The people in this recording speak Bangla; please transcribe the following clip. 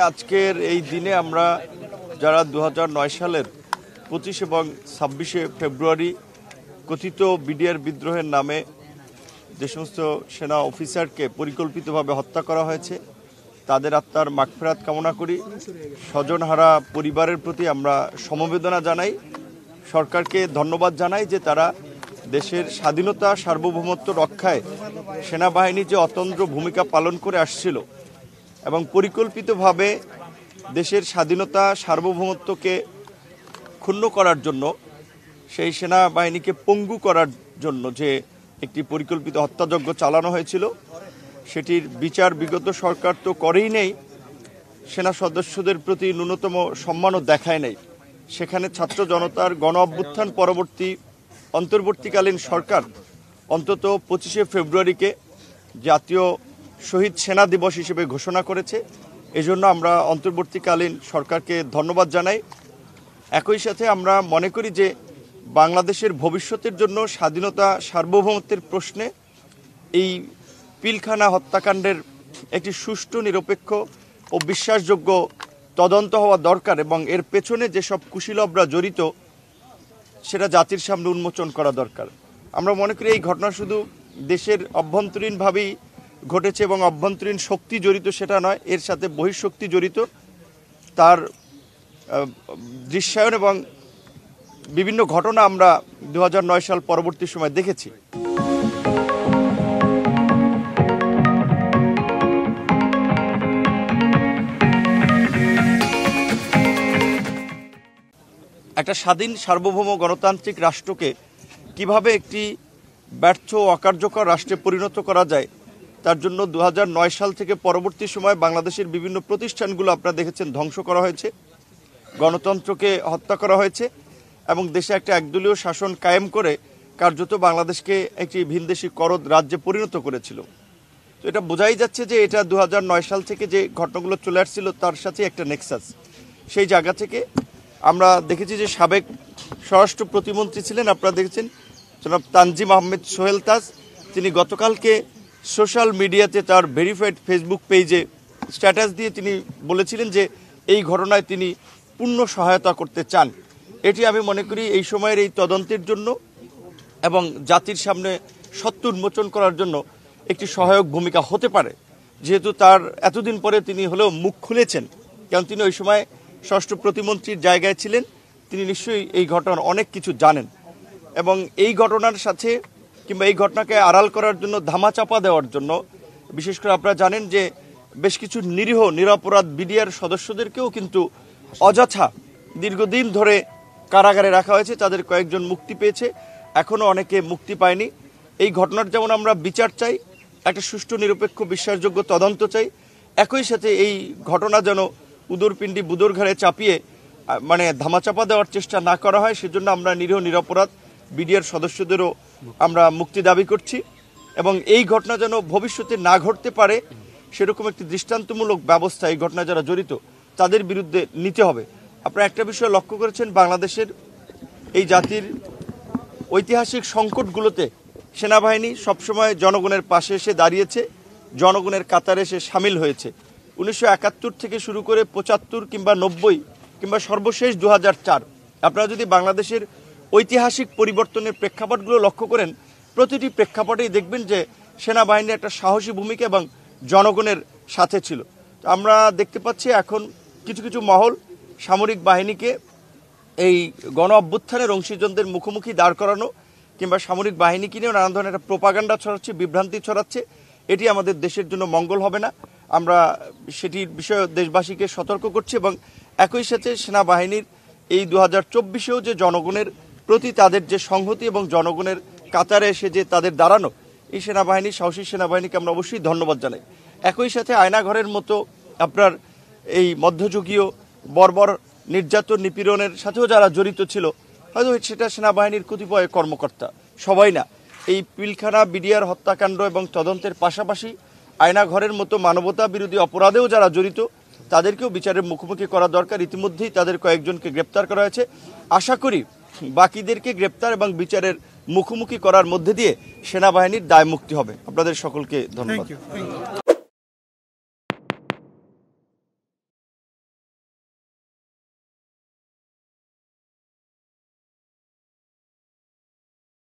আজকের এই দিনে আমরা যারা 2009 সালের 25 এবং 26 ফেব্রুয়ারি কথিত বিডিআর বিদ্রোহের নামে যে সমস্ত সেনা অফিসারকে পরিকল্পিতভাবে হত্যা করা হয়েছে তাদের আত্মার মাগফিরাত কামনা করি। স্বজনহারা পরিবারের প্রতি আমরা সমবেদনা জানাই, সরকারকে ধন্যবাদ জানাই যে তারা দেশের স্বাধীনতা সার্বভৌমত্ব রক্ষায় সেনাবাহিনী যে অতন্দ্র ভূমিকা পালন করে আসছিল এবং পরিকল্পিতভাবে দেশের স্বাধীনতা সার্বভৌমত্বকে ক্ষুণ্ণ করার জন্য সেই সেনাবাহিনীকে পঙ্গু করার জন্য যে একটি পরিকল্পিত হত্যাযজ্ঞ চালানো হয়েছিল সেটির বিচার বিগত সরকার তো করেই নেই, সেনা সদস্যদের প্রতি ন্যূনতম সম্মানও দেখায় নাই। সেখানে ছাত্র জনতার গণ অভ্যুত্থান পরবর্তী অন্তর্বর্তীকালীন সরকার অন্তত 25 ফেব্রুয়ারিকে জাতীয় শহীদ সেনা দিবস হিসেবে ঘোষণা করেছে। এজন্য আমরা অন্তর্বর্তীকালীন সরকারকে ধন্যবাদ জানাই। একই সাথে আমরা মনে করি যে বাংলাদেশের ভবিষ্যতের জন্য স্বাধীনতা সার্বভৌমত্বের প্রশ্নে এই পিলখানা হত্যাকাণ্ডের একটি সুষ্ঠু নিরপেক্ষ ও বিশ্বাসযোগ্য তদন্ত হওয়া দরকার এবং এর পেছনে যেসব কুশীলবরা জড়িত সেটা জাতির সামনে উন্মোচন করা দরকার। আমরা মনে করি এই ঘটনা শুধু দেশের অভ্যন্তরীণভাবেই ঘটেছে এবং অভ্যন্তরীণ শক্তি জড়িত সেটা নয়, এর সাথে বহিঃশক্তি জড়িত। তার দৃশ্যায়ন এবং বিভিন্ন ঘটনা আমরা 2009 সাল পরবর্তী সময় দেখেছি। একটা স্বাধীন সার্বভৌম গণতান্ত্রিক রাষ্ট্রকে কিভাবে একটি ব্যর্থ অকার্যকর রাষ্ট্রে পরিণত করা যায় তার জন্য 2009 সাল থেকে পরবর্তী সময় বাংলাদেশের বিভিন্ন প্রতিষ্ঠানগুলো আপনারা দেখেছেন ধ্বংস করা হয়েছে, গণতন্ত্রকে হত্যা করা হয়েছে এবং দেশে একটা একদলীয় শাসন কায়েম করে কার্যত বাংলাদেশকে একটি ভিনদেশী করদ রাজ্যে পরিণত করেছিল। তো এটা বোঝাই যাচ্ছে যে এটা 2009 সাল থেকে যে ঘটনাগুলো চলে আসছিল তার সাথে একটা নেক্সাস। সেই জায়গা থেকে আমরা দেখেছি যে সাবেক স্বরাষ্ট্র প্রতিমন্ত্রী ছিলেন, আপনারা দেখেছেন জনাব তানজিম আহমেদ সোহেল তাজ, তিনি গতকালকে সোশ্যাল মিডিয়াতে তার ভেরিফাইড ফেসবুক পেজে স্ট্যাটাস দিয়ে তিনি বলেছিলেন যে এই ঘটনায় তিনি পূর্ণ সহায়তা করতে চান। এটি আমি মনে করি এই সময়ের এই তদন্তের জন্য এবং জাতির সামনে সত্য উন্মোচন করার জন্য একটি সহায়ক ভূমিকা হতে পারে, যেহেতু তার এতদিন পরে তিনি হলেও মুখ খুলেছেন, কারণ তিনি ওই সময় স্বরাষ্ট্র প্রতিমন্ত্রীর জায়গায় ছিলেন, তিনি নিশ্চয়ই এই ঘটনার অনেক কিছু জানেন এবং এই ঘটনার সাথে কিংবা এই ঘটনাকে আড়াল করার জন্য ধামাচাপা দেওয়ার জন্য বিশেষ করে আপনারা জানেন যে বেশ কিছু নিরীহ নিরপরাধ বিডিআর সদস্যদেরকেও কিন্তু অযথা দীর্ঘদিন ধরে কারাগারে রাখা হয়েছে, তাদের কয়েকজন মুক্তি পেয়েছে, এখনও অনেকে মুক্তি পায়নি। এই ঘটনার যেমন আমরা বিচার চাই, একটা সুষ্ঠু নিরপেক্ষ বিশ্বাসযোগ্য তদন্ত চাই, একই সাথে এই ঘটনা যেন উদরপিণ্ডি বুদর ঘাড়ে চাপিয়ে মানে ধামাচাপা দেওয়ার চেষ্টা না করা হয়, সেজন্য আমরা নিরীহ নিরপরাধ বিডিআর সদস্যদেরও আমরা মুক্তি দাবি করছি এবং এই ঘটনা যেন ভবিষ্যতে না ঘটতে পারে সেরকম একটি দৃষ্টান্তমূলক ব্যবস্থা এই ঘটনা যারা জড়িত তাদের বিরুদ্ধে নিতে হবে। আপনারা একটা বিষয় লক্ষ্য করেছেন, বাংলাদেশের এই জাতির ঐতিহাসিক সংকটগুলোতে সেনাবাহিনী সবসময় জনগণের পাশে এসে দাঁড়িয়েছে, জনগণের কাতারে এসে সামিল হয়েছে। 1971 থেকে শুরু করে 75 কিংবা 90 কিংবা সর্বশেষ 2004, আপনারা যদি বাংলাদেশের ঐতিহাসিক পরিবর্তনের প্রেক্ষাপটগুলো লক্ষ্য করেন, প্রতিটি প্রেক্ষাপটেই দেখবেন যে সেনাবাহিনীর একটা সাহসী ভূমিকা এবং জনগণের সাথে ছিল। তো আমরা দেখতে পাচ্ছি এখন কিছু কিছু মহল সামরিক বাহিনীকে এই গণ অভ্যুত্থানের অংশীজনদের মুখোমুখি দাঁড় করানো কিংবা সামরিক বাহিনীকে নিয়েও নানান ধরনের একটা প্রোপাগান্ডা ছড়াচ্ছে, বিভ্রান্তি ছড়াচ্ছে, এটি আমাদের দেশের জন্য মঙ্গল হবে না। আমরা সেটির বিষয়ে দেশবাসীকে সতর্ক করছি এবং একই সাথে সেনাবাহিনীর এই 2024-এও যে জনগণের প্রতি তাদের যে সংহতি এবং জনগণের কাতারে এসে যে তাদের দাঁড়ানো, এই সেনাবাহিনী সাহসী সেনাবাহিনীকে আমরা অবশ্যই ধন্যবাদ জানাই। একই সাথে আয়নাঘরের মতো আপনার এই মধ্যযুগীয় বর্বর নির্যাতন নিপীড়নের সাথেও যারা জড়িত ছিল, হয়তো সেটা সেনাবাহিনীর কতিপয় কর্মকর্তা, সবাই না, এই পিলখানা বিডিআর হত্যাকাণ্ড এবং তদন্তের পাশাপাশি আয়নাঘরের মতো মানবতা বিরোধী অপরাধেও যারা জড়িত তাদেরকেও বিচারের মুখোমুখি করা দরকার। ইতিমধ্যেই তাদের কয়েকজনকে গ্রেপ্তার করা হয়েছে, আশা করি বাকিদেরকে গ্রেপ্তার এবং বিচারের মুখোমুখি করার মধ্যে দিয়ে সেনাবাহিনীর দায় মুক্তি হবে। আপনাদের সকলকে ধন্যবাদ।